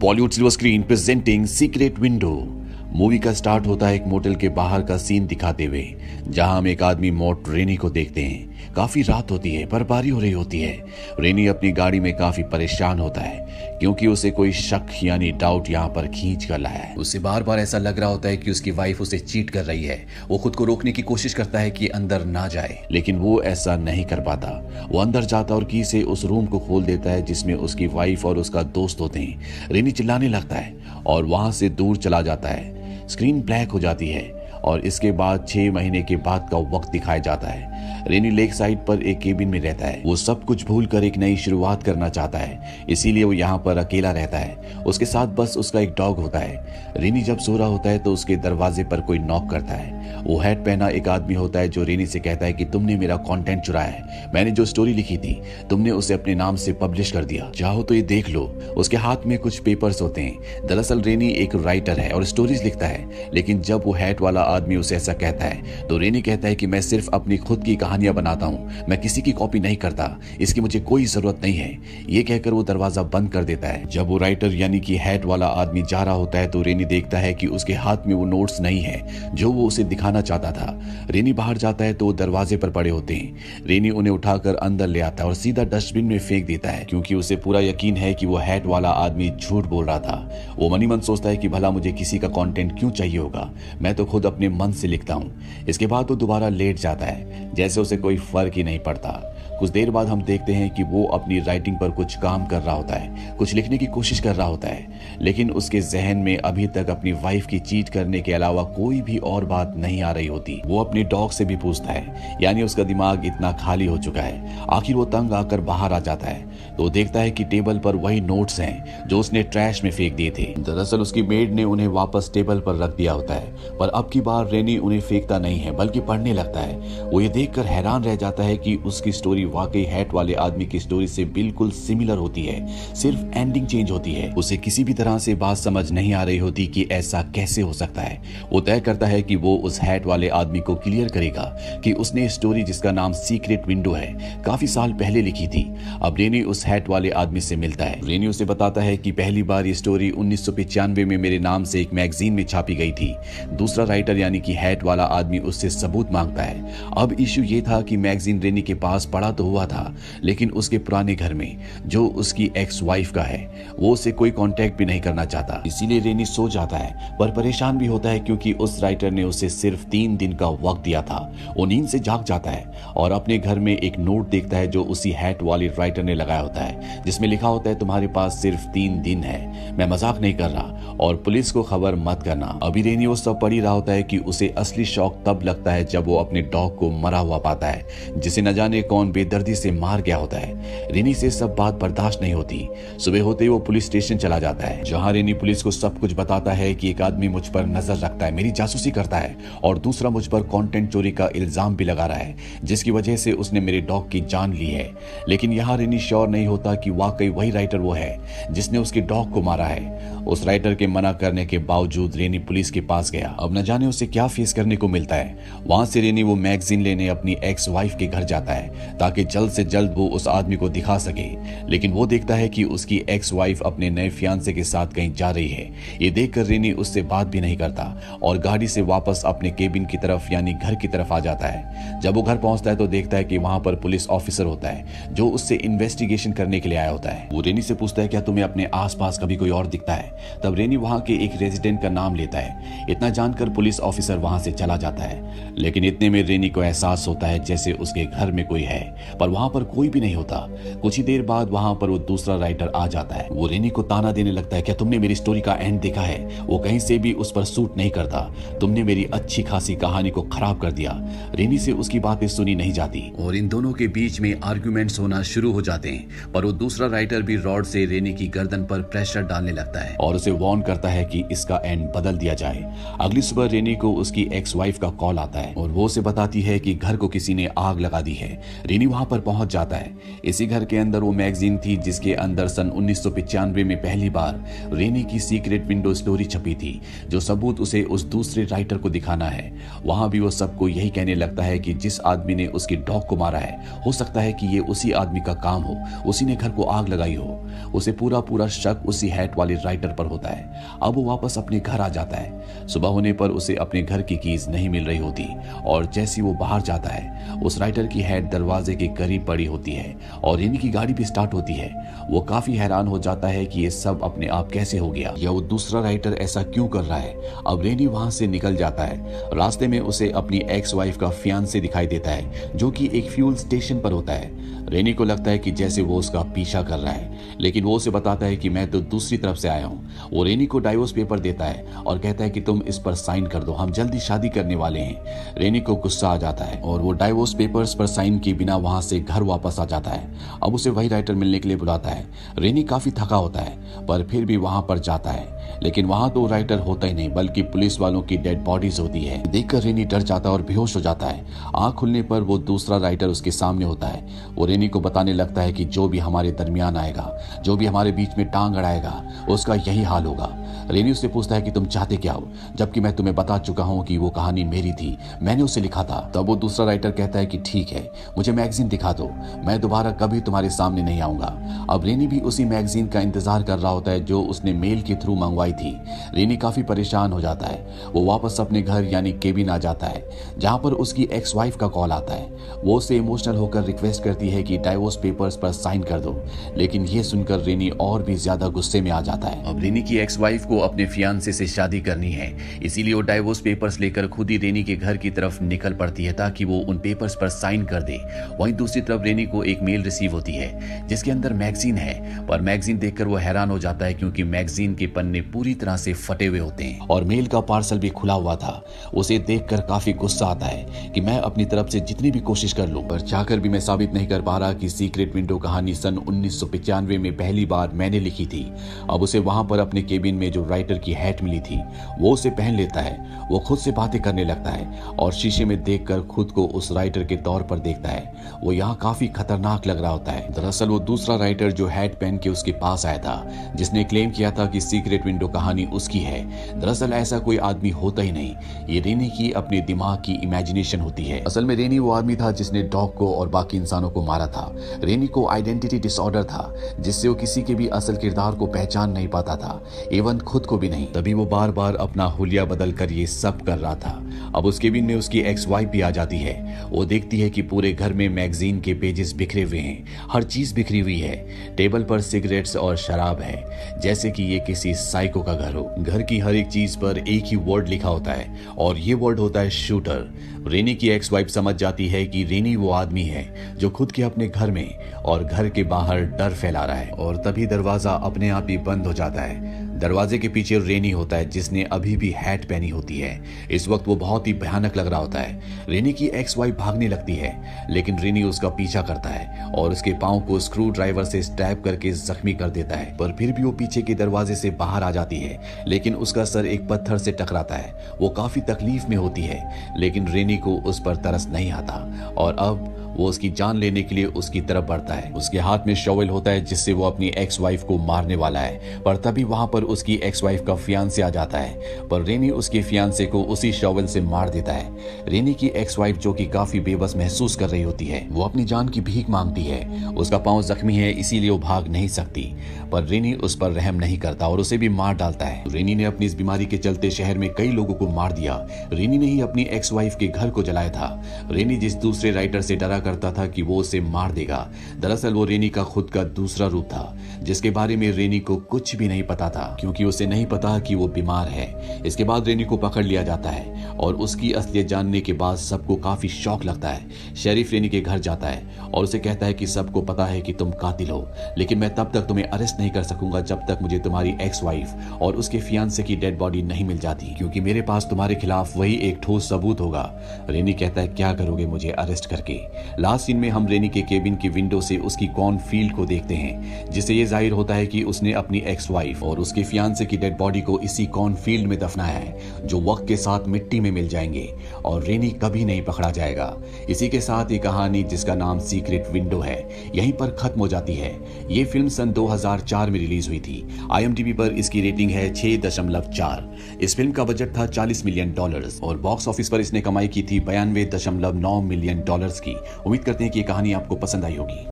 Bollywood silver screen presenting secret window. Movie का start होता है एक मोटेल के बाहर का सीन दिखाते हुए, जहां हम एक आदमी मौत रेनी को देखते हैं। काफी रात होती है, बर्फबारी हो रही होती है। रेनी अपनी गाड़ी में काफी परेशान होता है क्योंकि उसे कोई शक यानी डाउट यहाँ पर खींच कर लाया है। उसे बार बार ऐसा लग रहा होता है कि उसकी वाइफ उसे चीट कर रही है। वो खुद को रोकने की कोशिश करता है कि अंदर ना जाए, लेकिन वो ऐसा नहीं कर पाता। वो अंदर जाता और की से उस रूम को खोल देता है जिसमें उसकी वाइफ और उसका दोस्त होते हैं। रेनी चिल्लाने लगता है और वहां से दूर चला जाता है। स्क्रीन ब्लैक हो जाती है और इसके बाद 6 महीने के बाद का वक्त दिखाया जाता है। रेनी लेक साइड पर एक केबिन में रहता है। वो सब कुछ भूल कर एक नई शुरुआत करना चाहता है, इसीलिए वो यहाँ पर अकेला रहता है। उसके साथ बस उसका एक डॉग होता है। रेनी जब सो रहा होता है तो उसके दरवाजे पर कोई नॉक करता है। वो हैट पहना एक आदमी होता है जो रेनी से कहता है कि तुमने मेरा कंटेंट चुराया है। मैंने जो स्टोरी लिखी थी तुमने उसे अपने नाम से पब्लिश कर दिया, चाहो तो ये देख लो। उसके हाथ में कुछ पेपर्स होते हैं। दरअसल रेनी एक राइटर है और स्टोरीज लिखता है, लेकिन जब वो हैट वाला आदमी उसे ऐसा कहता है तो रेनी कहता है कि मैं सिर्फ अपनी खुद की कहानियां बनाता हूं, मैं किसी की कॉपी नहीं करता, इसकी मुझे कोई जरूरत नहीं है। ये कहकर वो दरवाजा बंद कर देता है। जब वो राइटर यानी कि हैट वाला आदमी जा रहा होता है तो रेनी देखता है कि उसके हाथ में वो नोट्स नहीं है जो वो उसे दिखाना चाहता था। रेनी बाहर जाता है तो वो दरवाजे पर पड़े होते हैं। रेनी उन्हें उठाकर अंदर ले आता है और सीधा डस्टबिन में फेंक देता है क्योंकि उसे पूरा यकीन है कि वो हैट वाला आदमी झूठ बोल रहा था। वो मनी मन सोचता है कि भला मुझे किसी का कंटेंट क्यों चाहिए होगा, मैं तो खुद अपने मन से लिखता हूँ। इसके बाद वो दोबारा लेट जाता है जैसे उसे कोई फर्क ही नहीं पड़ता। कुछ देर बाद हम देखते हैं कि वो अपनी राइटिंग पर कुछ काम कर रहा होता है, कुछ लिखने की कोशिश कर रहा होता है, लेकिन उसके जहन में अभी तक अपनी वाइफ की चीट करने के अलावा कोई भी और बात नहीं आ रही होती। वो अपने डॉग से भी पूछता है, यानी उसका दिमाग इतना खाली हो चुका है। आखिर वो तंग आकर बाहर आ जाता है तो देखता है कि टेबल पर वही नोट्स हैं जो उसने ट्रैश में फेंक दिए थे। दरअसल उसकी मेड ने उन्हें वापस टेबल पर रख दिया होता है, पर अब की बार रेनी उन्हें फेंकता नहीं है बल्कि पढ़ने लगता है। वो ये देखकर हैरान रह जाता है कि उसकी स्टोरी वाकई हैट वाले आदमी की स्टोरी से बिल्कुल सिमिलर होती है, सिर्फ एंडिंग चेंज होती है। उसे किसी भी तरह से बात समझ नहीं आ रही होती कि ऐसा कैसे हो सकता है। वो तय करता है कि वो उस हैट वाले आदमी को क्लियर करेगा कि उसने स्टोरी जिसका नाम सीक्रेट विंडो है काफी साल पहले लिखी थी। अब रेनी उस हैट वाले आदमी से मिलता है। रेनी उसे बताता है कि पहली बार ये स्टोरी 1995 में मेरे नाम से एक मैगजीन में छापी गई थी। दूसरा राइटर यानी कि हैट वाला आदमी उससे सबूत मांगता है। अब इश्यू ये था कि मैगजीन रेनी के पास पड़ा तो हुआ था, लेकिन उसके पुराने घर में जो उसकी एक्स वाइफ का है वो उसे कोई कांटेक्ट भी नहीं करना चाहता। इसीलिए रेनी सो जाता है पर परेशान भी होता है क्योंकि उस राइटर ने उसे सिर्फ 3 दिन का वक्त दिया था। वो नींद से जाग जाता है और अपने घर में एक नोट देखता है जो उसी हैट वाली राइटर ने लगाया होता है, जिसमें लिखा होता है तुम्हारे पास सिर्फ 3 दिन है, मैं मजाक नहीं कर रहा और पुलिस को खबर मत करना। अभी रेनी वो सब पढ़ ही रहा होता है कि उसे असली शौक तब लगता है जब वो अपने डॉग को मरा हुआ पाता है जिसे न जाने कौन बेदर्दी से मार गया होता है। रेनी से सब बात बर्दाश्त नहीं होती। सुबह होते ही वो पुलिस स्टेशन चला जाता है जहां रेनी पुलिस को सब कुछ बताता है कि एक आदमी मुझ पर नजर रखता है, मेरी जासूसी करता है और दूसरा मुझ पर कंटेंट चोरी का इल्जाम भी लगा रहा है जिसकी वजह से उसने मेरे डॉग की जान ली है। लेकिन यहाँ रेनी श्योर नहीं होता कि वाकई वही राइटर वो है जिसने उसके डॉग को मारा है। उस राइटर के मना करने के बावजूद रेनी पुलिस के पास गया। अब न जाने उसे क्या फेस करने को मिलता है। वहां से रेनी वो मैगजीन लेने अपनी एक्स वाइफ के घर जाता है ताकि जल्द से जल्द वो उस आदमी को दिखा सके, लेकिन वो देखता है कि उसकी एक्स वाइफ अपने नए फियांसे के साथ कहीं जा रही है। ये देखकर रेनी उससे बात भी नहीं करता और गाड़ी से वापस अपने केबिन की तरफ यानी घर की तरफ आ जाता है। जब वो घर पहुंचता है तो देखता है कि वहां पर पुलिस ऑफिसर होता है जो उससे इन्वेस्टिगेशन करने के लिए आया होता है। वो रेनी से पूछता है क्या तुम्हें अपने आसपास कभी कोई और दिखता है। तब रेनी वहां के एक रेजिडेंट का नाम लेता है। इतना जानकर पुलिस ऑफिसर वहां से चला जाता है, लेकिन इतने में रेनी को एहसास होता है जैसे उसके घर में कोई है, पर वहां पर कोई भी नहीं होता। कुछ ही देर बाद वहां पर वो दूसरा राइटर आ जाता है। वो रेनी को ताना देने लगता है क्या तुमने मेरी स्टोरी का एंड देखा है, वो कहीं से भी उस पर सूट नहीं करता, तुमने मेरी अच्छी खासी कहानी को खराब कर दिया। रेनी से उसकी बातें सुनी नहीं जाती और इन दोनों के बीच में आर्गुमेंट्स होना शुरू हो जाते हैं। पर वो दूसरा राइटर भी रॉड से रेनी की गर्दन पर प्रेशर डालने लगता है और उसे वार्न करता है कि इसका एंड बदल दिया जाए। अगली सुबह रेनी को उसकी एक्स वाइफ का कॉल आता है और वो उसे बताती है कि घर को किसी ने आग लगा दी है। रेनी वहां पर पहुंच जाता है। इसी घर के अंदर वो मैगजीन थी जिसके अंदर सन 1995 में पहली बार रेनी की सीक्रेट विंडो स्टोरी छपी थी, जो सबूत उसे उस दूसरे राइटर को दिखाना है। वहां भी वो सबको यही कहने लगता है कि जिस आदमी ने उसकी डॉग को मारा है, हो सकता है कि ये उसी आदमी का काम हो, उसी ने घर को आग लगाई हो। उसे पूरा शक उसी हैट वाले राइटर पर होता है। अब वो वापस अपने घर आ जाता है। सुबह होने पर उसे अपने घर की कीज नहीं मिल रही होती और जैसे वो बाहर जाता है, उस राइटर की हैट दरवाजे के करीब पड़ी होती है और रेनी की गाड़ी भी स्टार्ट होती है। वो काफी हैरान हो जाता है कि ये सब अपने आप कैसे हो गया, या वो दूसरा राइटर ऐसा क्यों कर रहा है। अब रेनी वहां से निकल जाता है। रास्ते में उसे अपनी एक्स वाइफ का फियांसे दिखाई देता है, जो कि एक फ्यूल स्टेशन पर होता है। रेनी को लगता है कि जैसे वो उसका पीछा कर रहा है, लेकिन वो उसे बताता है कि मैं तो दूसरी तरफ से आया हूँ। वो रेनी को डाइवोर्स पेपर देता है और कहता है कि तुम इस पर साइन कर दो, हम जल्दी शादी करने वाले हैं। रेनी को गुस्सा आ जाता है और वो डाइवोर्स पेपर्स पर साइन किए बिना वहां से घर वापस आ जाता है। अब उसे वही राइटर मिलने के लिए बुलाता है। रेनी काफी थका होता है पर फिर भी वहां पर जाता है, लेकिन वहां तो राइटर होता ही नहीं बल्कि पुलिस वालों की डेड बॉडीज होती है। देखकर रेनी डर जाता है और बेहोश हो जाता है। आंख खुलने पर वो दूसरा राइटर उसके सामने होता है। वो रेनी को बताने लगता है कि जो भी हमारे दरमियान आएगा, जो भी हमारे बीच में टांग अड़ाएगा, उसका यही हाल होगा। रेनी उससे पूछता है कि तुम चाहते क्या हो, जबकि मैं तुम्हें बता चुका हूं कि वो कहानी मेरी थी, मैंने उसे लिखा था। तब वो दूसरा राइटर कहता है कि ठीक है, मुझे मैगजीन दिखा दो, मैं दोबारा कभी तुम्हारे सामने नहीं आऊंगा। अब रेनी भी उसी मैगजीन का इंतजार कर रहा होता है जो उसने मेल के थ्रू मंगवाई थी। रेनी काफी परेशान हो जाता है। वो वापस अपने घर यानी केबिन आ जाता है, जहां पर उसकी एक्स वाइफ का कॉल आता है। वो उससे इमोशनल होकर रिक्वेस्ट करती है कि डाइवोर्स पेपर्स पर साइन कर दो, लेकिन ये सुनकर रेनी और भी ज्यादा गुस्से में आ जाता है। अब रेनी की एक्स वाइफ को अपने फियांसे से शादी करनी है, इसीलिए वो डाइवोर्स पेपर्स लेकर खुद ही रेनी के घर की तरफ निकल पड़ती है ताकि वो उन पेपर्स पर साइन कर दे। वहीं दूसरी तरफ रेनी को एक मेल रिसीव होती है जिसके अंदर मैगजीन है, पर मैगजीन देखकर वो हैरान हो जाता है क्योंकि मैगजीन के पन्ने पूरी तरह से फटे हुए होते हैं और मेल का पार्सल भी खुला हुआ था। उसे देखकर काफी गुस्सा आता है कि मैं अपनी तरफ से जितनी भी कोशिश कर लूं, पर चाहकर भी मैं साबित नहीं कर पा रहा कि सीक्रेट विंडो कहानी सन 1995 में पहली बार मैंने लिखी थी। अब उसे वहां पर अपने केबिन में जो राइटर की हैट मिली थी वो उसे पहन लेता है। वो खुद से बातें करने लगता है और शीशे में देखकर खुद को उस राइटर के तौर पर देखता है। वो यहाँ काफी खतरनाक लग रहा होता है। दरअसल वो दूसरा राइटर जो हैट पहन के उसके पास आया था, जिसने क्लेम किया था कि सीक्रेट विंडो कहानी उसकी है, दरअसल ऐसा कोई आदमी होता ही नहीं। ये रेनी की अपने दिमाग की इमेजिनेशन होती है। असल में रेनी वो आदमी था जिसने डॉग को और बाकी इंसानों को मारा था। रेनी को आइडेंटिटी डिसऑर्डर था जिससे वो किसी के भी असल किरदार को पहचान नहीं पाता था, इवन खुद को भी नहीं। तभी वो बार बार अपना हुलिया बदल कर ये सब कर रहा था। अब उसके केबिन में उसकी एक्स वाइफ भी आ जाती है। वो देखती है कि पूरे घर में मैगजीन के पेजेस बिखरे हुए हैं, हर चीज बिखरी हुई है। टेबल पर सिगरेट्स और शराब है, जैसे कि ये किसी साइको का घर हो। घर की हर एक चीज पर एक ही वर्ड लिखा होता है और ये वर्ड होता है शूटर। रेनी की एक्स वाइफ समझ जाती है कि रेनी वो आदमी है जो खुद के अपने घर में और घर के बाहर डर फैला रहा है। और तभी दरवाजा अपने आप ही बंद हो जाता है। दरवाजे के पीछे रेनी होता है जिसने अभी भी हैट पहनी होती है। इस वक्त वो बहुत ही भयानक लग रहा होता है। रेनी की एक्स वाइफ भागने लगती है, लेकिन रेनी उसका पीछा करता है और उसके पांव को स्क्रू ड्राइवर से स्टैब करके जख्मी कर देता है। पर फिर भी वो पीछे के दरवाजे से बाहर आ जाती है, लेकिन उसका सर एक पत्थर से टकराता है। वो काफी तकलीफ में होती है, लेकिन रेनी को उस पर तरस नहीं आता और अब वो उसकी जान लेने के लिए उसकी तरफ बढ़ता है। उसके हाथ में शॉवेल होता है जिससे वो अपनी एक्स वाइफ को मारने वाला है, पर तभी वहां पर उसकी एक्स वाइफ का फियांसे आ जाता है। पर रेनी उसके फियांसे को उसी शॉवेल से मार देता है। रेनी की एक्स वाइफ जो कि काफी बेबस महसूस कर रही होती है, वो अपनी जान की भीख मांगती है। उसका पांव जख्मी है इसीलिए वो भाग नहीं सकती, पर रेनी उस पर रहम नहीं करता और उसे भी मार डालता है। रेनी ने अपनी इस बीमारी के चलते शहर में कई लोगों को मार दिया। रेनी ने ही अपनी एक्स वाइफ के घर को जलाया था। रेनी जिस दूसरे राइटर से डरा करता था कि वो उसे मार देगा, दरअसल वो रेनी का खुद का दूसरा रूप था जिसके बारे में रेनी को कुछ भी नहीं पता था, क्योंकि उसे नहीं पता कि वो बीमार है। इसके बाद रेनी को पकड़ लिया जाता है और उसकी असलियत जानने के बाद सबको काफी शौक लगता है। शेरिफ रेनी के घर जाता है और उसे कहता है कि सबको पता है कि तुम कातिल हो, लेकिन मैं तब तक तुम्हें अरेस्ट नहीं कर सकूंगा जब तक मुझे तुम्हारी एक्स वाइफ और उसके फियांसे की डेड बॉडी नहीं मिल जाती, क्योंकि मेरे पास तुम्हारे खिलाफ वही एक ठोस सबूत होगा। रेनी कहता है क्या करोगे मुझे अरेस्ट करके, लास्ट सीन में हम रेनी के केबिन की विंडो से उसकी कॉर्न फील्ड को देखते हैं, जिससे ये जाहिर होता है कि उसने अपनी एक्स वाइफ और उसके फियांसे की डेड बॉडी को इसी कॉर्न फील्ड में दफनाया है, जो वक्त के साथ मिट्टी में मिल जाएंगे और रेनी कभी नहीं पकड़ा जाएगा। इसी के साथ ये कहानी, जिसका नाम सीक्रेट विंडो है, यहीं पर खत्म हो जाती है। ये फिल्म सन 2004 में रिलीज हुई थी। IMDb पर इसकी रेटिंग है 6.4। इस फिल्म का बजट था $40 मिलियन और बॉक्स ऑफिस पर इसने कमाई की थी $92.9 मिलियन की। उम्मीद करते हैं कि ये कहानी आपको पसंद आई होगी।